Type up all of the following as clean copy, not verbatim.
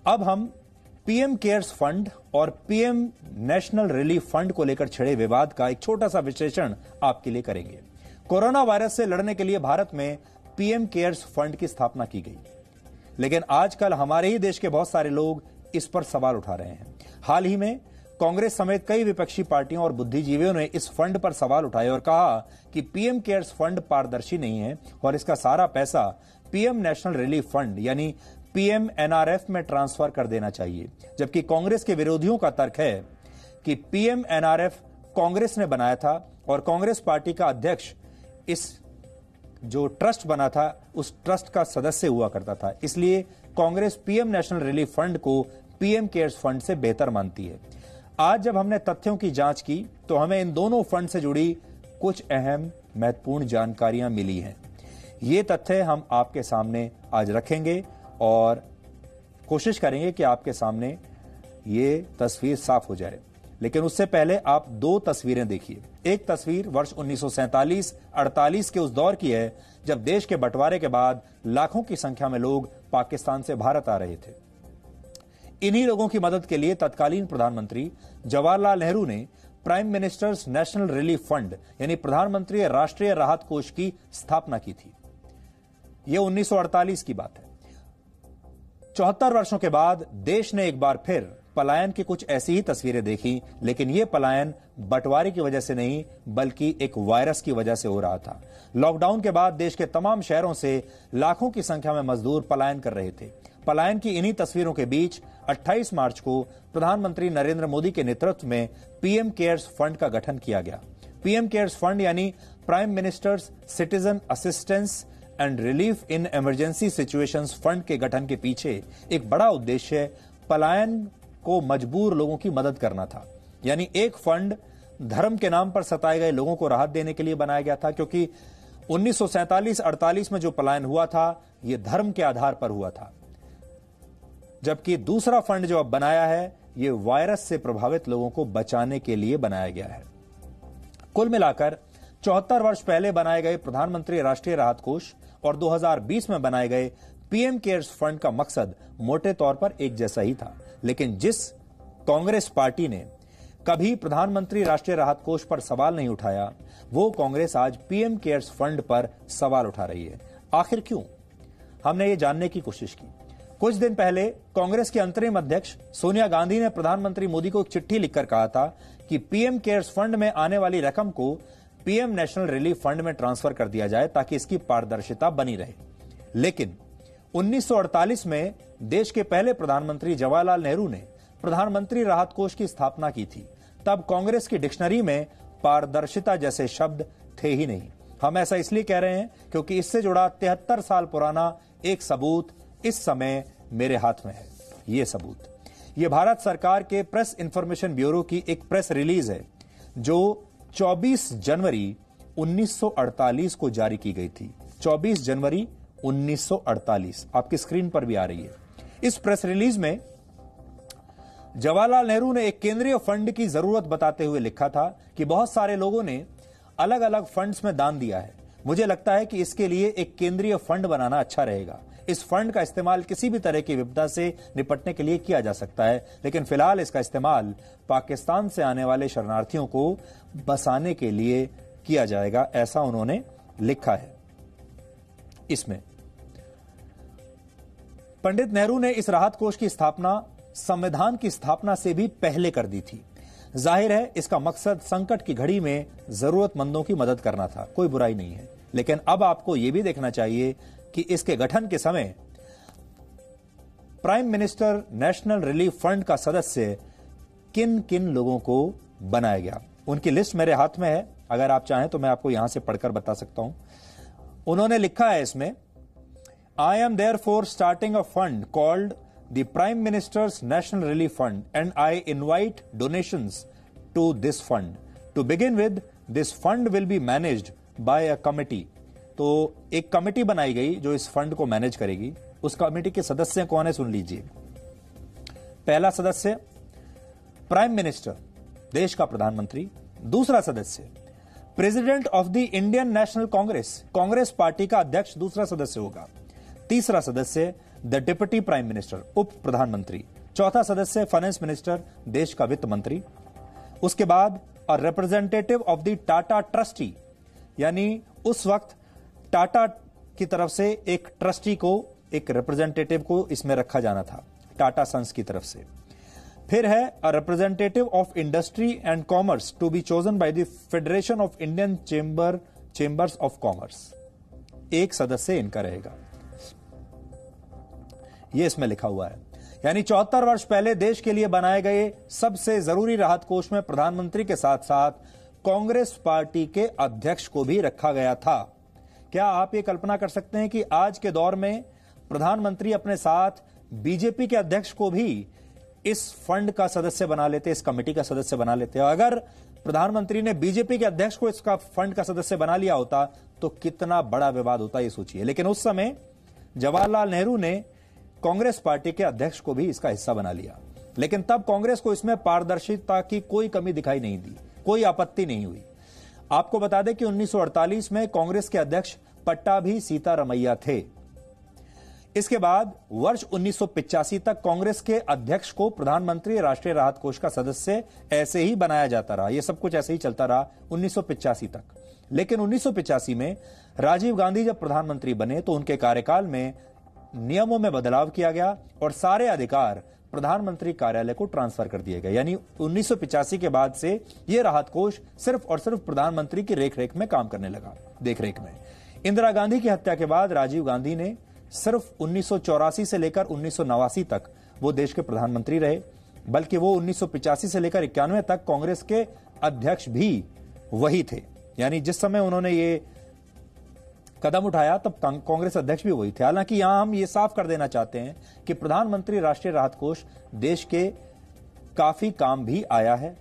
अब हम PM cares fund और पीएम नेशनल रिलीफ फंड को लेकर छिड़े विवाद का एक छोटा सा विश्लेषण आपके लिए करेंगे। कोरोना वायरस से लड़ने के लिए भारत में पीएम केयर्स फंड की स्थापना की गई, लेकिन आजकल हमारे ही देश के बहुत सारे लोग इस पर सवाल उठा रहे हैं। हाल ही में कांग्रेस समेत कई विपक्षी पार्टियों और बुद्धिजीवियों ने इस फंड पर सवाल उठाए और कहा कि पीएम केयर्स फंड पारदर्शी नहीं है और इसका सारा पैसा पीएम नेशनल रिलीफ फंड यानी पीएमएनआरएफ में ट्रांसफर कर देना चाहिए। जबकि कांग्रेस के विरोधियों का तर्क है कि पीएमएनआरएफ कांग्रेस ने बनाया था और कांग्रेस पार्टी का अध्यक्ष इस जो ट्रस्ट बना था उस ट्रस्ट का सदस्य हुआ करता था, इसलिए Congress PM national relief fund को पीएम केयर्स फंड से बेहतर मानती है। आज जब हमने तथ्यों की जांच की तो हमें इन दोनों फंड से जुड़ी कुछ अहम महत्वपूर्ण जानकारियां मिली हैं। ये तथ्य हम आपके सामने आज रखेंगे और कोशिश करेंगे कि आपके सामने ये तस्वीर साफ हो जाए। लेकिन उससे पहले आप दो तस्वीरें देखिए। एक तस्वीर वर्ष 1947-48 के उस दौर की है जब देश के बंटवारे के बाद लाखों की संख्या में लोग पाकिस्तान से भारत आ रहे थे। इन्हीं लोगों की मदद के लिए तत्कालीन प्रधानमंत्री जवाहरलाल नेहरू ने prime minister's national relief fund यानी प्रधानमंत्री राष्ट्रीय राहत कोष की स्थापना की थी। यह 1948 की बात है। 74 वर्षों के बाद देश ने एक बार फिर पलायन की कुछ ऐसी ही तस्वीरें देखी, लेकिन यह पलायन बंटवारे की वजह से नहीं बल्कि एक वायरस की वजह से हो रहा था। लॉकडाउन के बाद देश के तमाम शहरों से लाखों की संख्या में मजदूर पलायन कर रहे थे। पलायन की इन्हीं तस्वीरों के बीच 28 मार्च को प्रधानमंत्री नरेंद्र मोदी के नेतृत्व में पीएम केयर्स फंड का गठन किया गया। पीएम केयर्स फंड यानी prime ministers citizen assistance and relief in emergency situations fund के गठन के पीछे एक बड़ा उद्देश्य पलायन को मजबूर लोगों की मदद करना था। यानी एक फंड धर्म के नाम पर सताए गए लोगों को राहत देने के लिए बनाया गया था, क्योंकि 1947-48 में जो पलायन हुआ था यह धर्म के आधार पर हुआ था। जबकि दूसरा फंड जो अब बनाया है यह वायरस से प्रभावित लोगों को बचाने के लिए बनाया गया है। कुल मिलाकर 74 वर्ष पहले बनाए गए प्रधानमंत्री राष्ट्रीय राहत कोष और 2020 में बनाए गए पीएम केयर्स फंड का मकसद मोटे तौर पर एक जैसा ही था, लेकिन जिस कांग्रेस पार्टी ने कभी प्रधानमंत्री राष्ट्रीय राहत कोष पर सवाल नहीं उठाया, वो कांग्रेस आज पीएम केयर्स फंड पर सवाल उठा रही है। आखिर क्यों? हमने ये जानने की कोशिश की। कुछ दिन पहले कांग्रेस के अंतरिम अध्यक्ष सोनिया गांधी ने प्रधानमंत्री मोदी को एक चिट्ठी लिखकर कहा था कि पीएम केयर्स फंड में आने वाली रकम को पीएम नेशनल रिलीफ फंड में ट्रांसफर कर दिया जाए ताकि इसकी पारदर्शिता बनी रहे। लेकिन 1948 में देश के पहले प्रधानमंत्री जवाहरलाल नेहरू ने प्रधानमंत्री राहत कोष की स्थापना की थी। तब कांग्रेस की डिक्शनरी में पारदर्शिता जैसे शब्द थे ही नहीं। हम ऐसा इसलिए कह रहे हैं क्योंकि इससे जुड़ा 73 साल पुराना एक सबूत इस समय मेरे हाथ में है। यह सबूत यह भारत सरकार के प्रेस इंफॉर्मेशन ब्यूरो की एक प्रेस रिलीज है जो 24 जनवरी 1948 को जारी की गई थी। 24 जनवरी 1948 आपकी स्क्रीन पर भी आ रही है। इस प्रेस रिलीज में जवाहरलाल नेहरू ने एक केंद्रीय फंड की जरूरत बताते हुए लिखा था कि बहुत सारे लोगों ने अलग अलग फंड्स में दान दिया है। मुझे लगता है कि इसके लिए एक केंद्रीय फंड बनाना अच्छा रहेगा। इस फंड का इस्तेमाल किसी भी तरह की विपदा से निपटने के लिए किया जा सकता है, लेकिन फिलहाल इसका इस्तेमाल पाकिस्तान से आने वाले शरणार्थियों को बसाने के लिए किया जाएगा, ऐसा उन्होंने लिखा है। इसमें पंडित नेहरू ने इस राहत कोष की स्थापना संविधान की स्थापना से भी पहले कर दी थी। जाहिर है इसका मकसद संकट की घड़ी में जरूरतमंदों की मदद करना था, कोई बुराई नहीं है। लेकिन अब आपको यह भी देखना चाहिए कि इसके गठन के समय prime minister national relief fund का सदस्य किन किन लोगों को बनाया गया। उनकी लिस्ट मेरे हाथ में है, अगर आप चाहें तो मैं आपको यहां से पढ़कर बता सकता हूं। उन्होंने लिखा है इसमें, I am therefore starting a fund called the prime minister's national relief fund and I invite donations to this fund. To begin with, this fund will be managed by a committee. तो एक committee बनाई गई जो इस fund को manage करेगी। उस committee के सदस्य कौन है, सुन लीजिए। पहला सदस्य प्राइम मिनिस्टर, देश का प्रधानमंत्री। दूसरा सदस्य president of the Indian national Congress, Congress party का अध्यक्ष दूसरा सदस्य होगा। तीसरा सदस्य द डिप्टी प्राइम मिनिस्टर, उप प्रधानमंत्री। चौथा सदस्य फाइनेंस मिनिस्टर, देश का वित्त मंत्री। उसके बाद representative of the Tata trustee, यानी उस वक्त टाटा की तरफ से एक ट्रस्टी को, एक रिप्रेजेंटेटिव को इसमें रखा जाना था टाटा सन्स की तरफ से। फिर है a representative of industry and commerce to be chosen by the federation of Indian chambers of commerce. एक सदस्य इनका रहेगा, यह इसमें लिखा हुआ है। यानी 74 वर्ष पहले देश के लिए बनाए गए सबसे जरूरी राहत कोष में प्रधानमंत्री के साथ साथ कांग्रेस पार्टी के अध्यक्ष को भी रखा गया था। क्या आप ये कल्पना कर सकते हैं कि आज के दौर में प्रधानमंत्री अपने साथ बीजेपी के अध्यक्ष को भी इस फंड का सदस्य बना लेते, इस कमेटी का सदस्य बना लेते? अगर प्रधानमंत्री ने बीजेपी के अध्यक्ष को इसका फंड का सदस्य बना लिया होता तो कितना बड़ा विवाद होता, ये सोचिए। लेकिन उस समय जवाहरलाल नेहरू ने कांग्रेस पार्टी के अध्यक्ष को भी इसका हिस्सा बना लिया। लेकिन तब कांग्रेस को इसमें पारदर्शिता की कोई कमी दिखाई नहीं दी, कोई आपत्ति नहीं हुई। आपको बता दें कि 1948 में कांग्रेस के अध्यक्ष पट्टाभी सीतारमैया थे। इसके बाद वर्ष 1985 तक कांग्रेस के अध्यक्ष को प्रधानमंत्री राष्ट्रीय राहत कोष का सदस्य ऐसे ही बनाया जाता रहा। यह सब कुछ ऐसे ही चलता रहा 1985 तक। लेकिन 1985 में राजीव गांधी जब प्रधानमंत्री बने तो उनके कार्यकाल में नियमों में बदलाव किया गया और सारे अधिकार प्रधानमंत्री कार्यालय को ट्रांसफर कर दिए गए। यानी 1985 के बाद से यह राहत कोष सिर्फ और सिर्फ प्रधानमंत्री की रेख में काम करने लगा, देखरेख में। इंदिरा गांधी की हत्या के बाद राजीव गांधी ने सिर्फ 1984 से लेकर 1989 तक वो देश के प्रधानमंत्री रहे, बल्कि वो 1985 से लेकर 91 तक कांग्रेस के अध्यक्ष भी वही थे। यानी जिस समय उन्होंने ये कदम उठाया तब कांग्रेस अध्यक्ष भी वही थे। हालांकि यहां हम ये साफ कर देना चाहते हैं कि प्रधानमंत्री राष्ट्रीय राहत कोष देश के काफी काम भी आया है।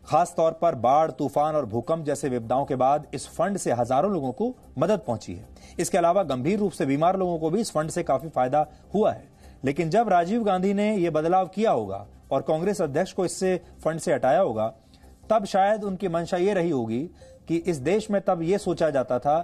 खास तौर पर बाढ़, तूफान और भूकंप जैसे विपदाओं के बाद इस फंड से हजारों लोगों को मदद पहुंची है। इसके अलावा गंभीर रूप से बीमार लोगों को भी इस फंड से काफी फायदा हुआ है। लेकिन जब राजीव गांधी ने यह बदलाव किया होगा और कांग्रेस अध्यक्ष को इससे फंड से हटाया होगा, तब शायद उनकी मंशा यह रही होगी कि इस देश में तब यह सोचा जाता था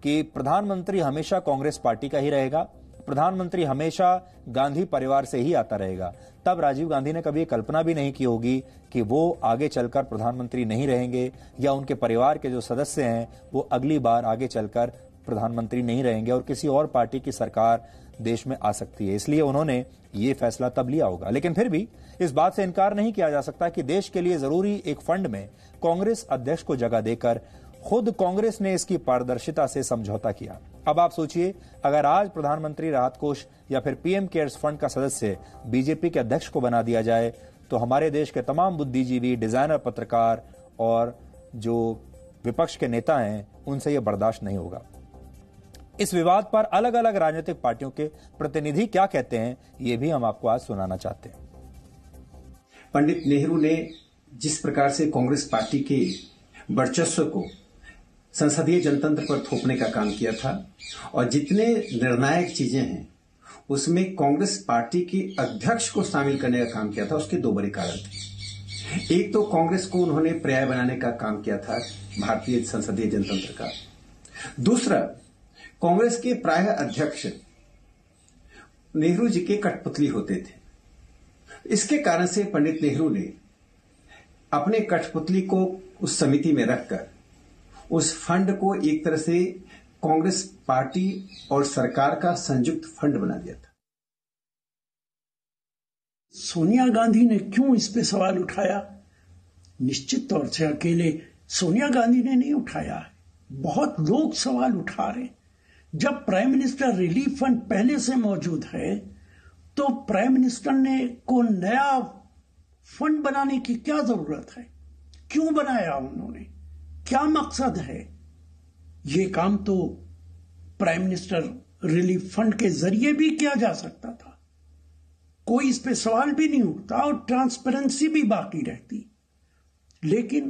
कि प्रधानमंत्री हमेशा कांग्रेस पार्टी का ही रहेगा, प्रधानमंत्री हमेशा गांधी परिवार से ही आता रहेगा। तब राजीव गांधी ने कभी कल्पना भी नहीं की होगी कि वो आगे चलकर प्रधानमंत्री नहीं रहेंगे या उनके परिवार के जो सदस्य हैं वो अगली बार आगे चलकर प्रधानमंत्री नहीं रहेंगे और किसी और पार्टी की सरकार देश में आ सकती है। इसलिए उन्होंने ये फैसला तब लिया होगा। लेकिन फिर भी इस बात से इनकार नहीं किया जा सकता कि देश के लिए जरूरी एक फंड में कांग्रेस अध्यक्ष को जगह देकर खुद कांग्रेस ने इसकी पारदर्शिता से समझौता किया। अब आप सोचिए, अगर आज प्रधानमंत्री राहत कोष या फिर पीएम केयर्स फंड का सदस्य बीजेपी के अध्यक्ष को बना दिया जाए तो हमारे देश के तमाम बुद्धिजीवी, डिजाइनर, पत्रकार और जो विपक्ष के नेता हैं उनसे यह बर्दाश्त नहीं होगा। इस विवाद पर अलग अलग राजनीतिक पार्टियों के प्रतिनिधि क्या कहते हैं, ये भी हम आपको आज सुनाना चाहते हैं। पंडित नेहरू ने जिस प्रकार से कांग्रेस पार्टी के वर्चस्व को संसदीय जनतंत्र पर थोपने का काम किया था और जितने निर्णायक चीजें हैं उसमें कांग्रेस पार्टी के अध्यक्ष को शामिल करने का काम किया था, उसके दो बड़े कारण थे। एक तो कांग्रेस को उन्होंने पर्याय बनाने का काम किया था भारतीय संसदीय जनतंत्र का। दूसरा, कांग्रेस के प्रायः अध्यक्ष नेहरू जी के कठपुतली होते थे। इसके कारण से पंडित नेहरू ने अपने कठपुतली को उस समिति में रखकर उस फंड को एक तरह से कांग्रेस पार्टी और सरकार का संयुक्त फंड बना दिया था। सोनिया गांधी ने क्यों इस पे सवाल उठाया? निश्चित तौर से अकेले सोनिया गांधी ने नहीं उठाया, बहुत लोग सवाल उठा रहे। जब प्राइम मिनिस्टर रिलीफ फंड पहले से मौजूद है तो प्राइम मिनिस्टर ने को नया फंड बनाने की क्या जरूरत है? क्यों बनाया उन्होंने? क्या मकसद है? ये काम तो प्राइम मिनिस्टर रिलीफ फंड के जरिए भी किया जा सकता था। कोई इस पे सवाल भी नहीं उठता और ट्रांसपेरेंसी भी बाकी रहती। लेकिन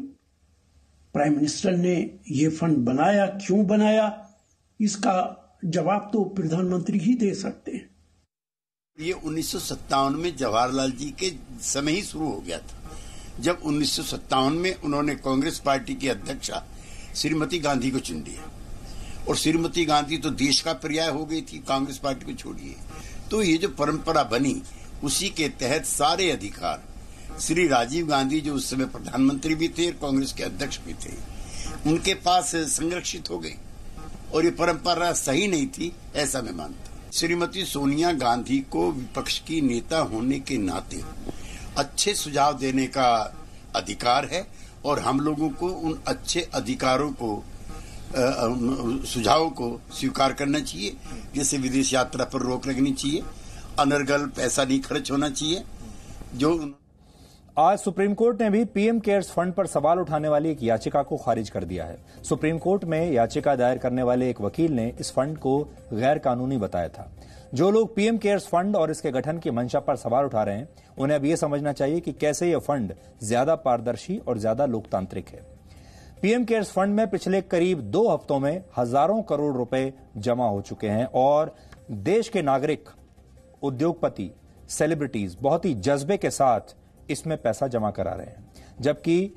प्राइम मिनिस्टर ने यह फंड बनाया, क्यों बनाया, इसका जवाब तो प्रधानमंत्री ही दे सकते हैं। ये 1957 में जवाहरलाल जी के समय ही शुरू हो गया था, जब 1957 में उन्होंने कांग्रेस पार्टी की अध्यक्षा श्रीमती गांधी को चुन लिया। और श्रीमती गांधी तो देश का पर्याय हो गई थी, कांग्रेस पार्टी को छोड़िए। तो ये जो परंपरा बनी उसी के तहत सारे अधिकार श्री राजीव गांधी, जो उस समय प्रधानमंत्री भी थे और कांग्रेस के अध्यक्ष भी थे, उनके पास संरक्षित हो गए और ये परंपरा सही नहीं थी, ऐसा मैं मानता हूं। श्रीमती सोनिया गांधी को विपक्ष की नेता होने के नाते अच्छे सुझाव देने का अधिकार है और हम लोगों को उन अच्छे अधिकारों को सुझावों को स्वीकार करना चाहिए। जैसे विदेश यात्रा पर रोक लगनी चाहिए, अनर्गल पैसा नहीं खर्च होना चाहिए। जो आज सुप्रीम कोर्ट ने भी पीएम केयर्स फंड पर सवाल उठाने वाली एक याचिका को खारिज कर दिया है। सुप्रीम कोर्ट में याचिका दायर करने वाले एक वकील ने इस फंड को गैर कानूनी बताया था। जो लोग पीएम केयर्स फंड और इसके गठन की मंशा पर सवाल उठा रहे हैं, उन्हें अब यह समझना चाहिए कि कैसे यह फंड ज्यादा पारदर्शी और ज्यादा लोकतांत्रिक है। पीएम केयर्स फंड में पिछले करीब 2 हफ्तों में हजारों करोड़ रुपए जमा हो चुके हैं और देश के नागरिक, उद्योगपति, सेलिब्रिटीज बहुत ही जज्बे के साथ इसमें पैसा जमा करा रहे हैं। जबकि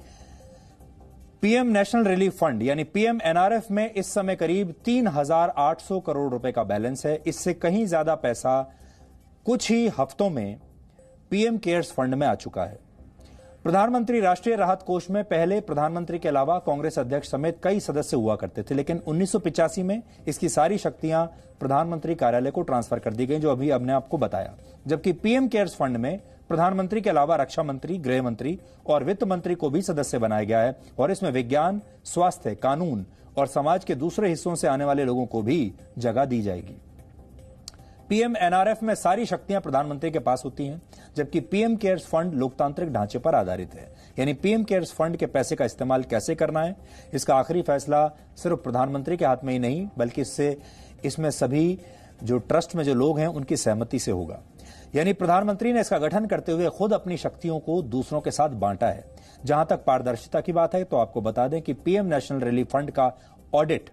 पीएम नेशनल रिलीफ फंड यानी पीएम एनआरएफ में इस समय करीब 3,800 करोड़ रुपए का बैलेंस है। इससे कहीं ज्यादा पैसा कुछ ही हफ्तों में पीएम केयर्स फंड में आ चुका है। प्रधानमंत्री राष्ट्रीय राहत कोष में पहले प्रधानमंत्री के अलावा कांग्रेस अध्यक्ष समेत कई सदस्य हुआ करते थे, लेकिन 1985 में इसकी सारी शक्तियां प्रधानमंत्री कार्यालय को ट्रांसफर कर दी गई, जो अभी हमने आपको बताया। जबकि पीएम केयर्स फंड में प्रधानमंत्री के अलावा रक्षा मंत्री, गृह मंत्री और वित्त मंत्री को भी सदस्य बनाया गया है और इसमें विज्ञान, स्वास्थ्य, कानून और समाज के दूसरे हिस्सों से आने वाले लोगों को भी जगह दी जाएगी। पीएम एनआरएफ में सारी शक्तियां प्रधानमंत्री के पास होती हैं, जबकि पीएम केयर्स फंड लोकतांत्रिक ढांचे पर आधारित है। यानी पीएम केयर्स फंड के पैसे का इस्तेमाल कैसे करना है, इसका आखिरी फैसला सिर्फ प्रधानमंत्री के हाथ में ही नहीं, बल्कि इसमें सभी जो ट्रस्ट में जो लोग हैं उनकी सहमति से होगा। यानी प्रधानमंत्री ने इसका गठन करते हुए खुद अपनी शक्तियों को दूसरों के साथ बांटा है। जहां तक पारदर्शिता की बात है, तो आपको बता दें कि पीएम नेशनल रिलीफ फंड का audit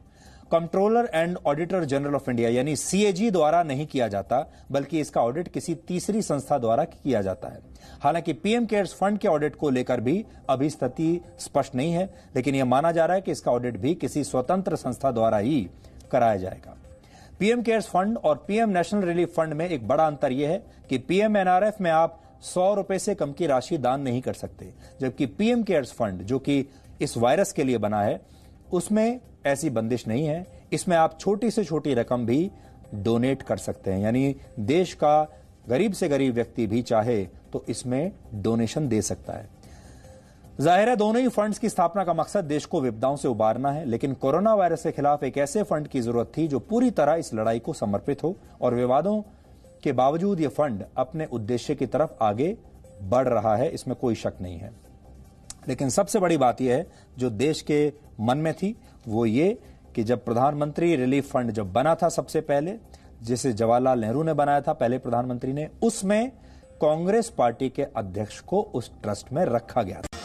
controller and auditor general of India यानी सीएजी द्वारा नहीं किया जाता, बल्कि इसका ऑडिट किसी तीसरी संस्था द्वारा किया जाता है। हालांकि पीएम केयर्स फंड के ऑडिट को लेकर भी अभी स्थिति स्पष्ट नहीं है, लेकिन यह माना जा रहा है कि इसका ऑडिट भी किसी स्वतंत्र संस्था द्वारा ही कराया जाएगा। पीएम केयर्स फंड और पीएम नेशनल रिलीफ फंड में एक बड़ा अंतर यह है कि पीएम एनआरएफ में आप 100 रुपए से कम की राशि दान नहीं कर सकते, जबकि पीएम केयर्स फंड जो कि इस वायरस के लिए बना है, उसमें ऐसी बंदिश नहीं है। इसमें आप छोटी से छोटी रकम भी डोनेट कर सकते हैं। यानी देश का गरीब से गरीब व्यक्ति भी चाहे तो इसमें डोनेशन दे सकता है। जाहिर है दोनों ही फंड्स की स्थापना का मकसद देश को विपदाओं से उबारना है, लेकिन कोरोना वायरस के खिलाफ एक ऐसे फंड की जरूरत थी जो पूरी तरह इस लड़ाई को समर्पित हो, और विवादों के बावजूद यह फंड अपने उद्देश्य की तरफ आगे बढ़ रहा है, इसमें कोई शक नहीं है। लेकिन सबसे बड़ी बात यह है जो देश के मन में थी, वो ये कि जब प्रधानमंत्री रिलीफ फंड जब बना था सबसे पहले, जिसे जवाहरलाल नेहरू ने बनाया था पहले प्रधानमंत्री ने, उसमें कांग्रेस पार्टी के अध्यक्ष को उस ट्रस्ट में रखा गया था।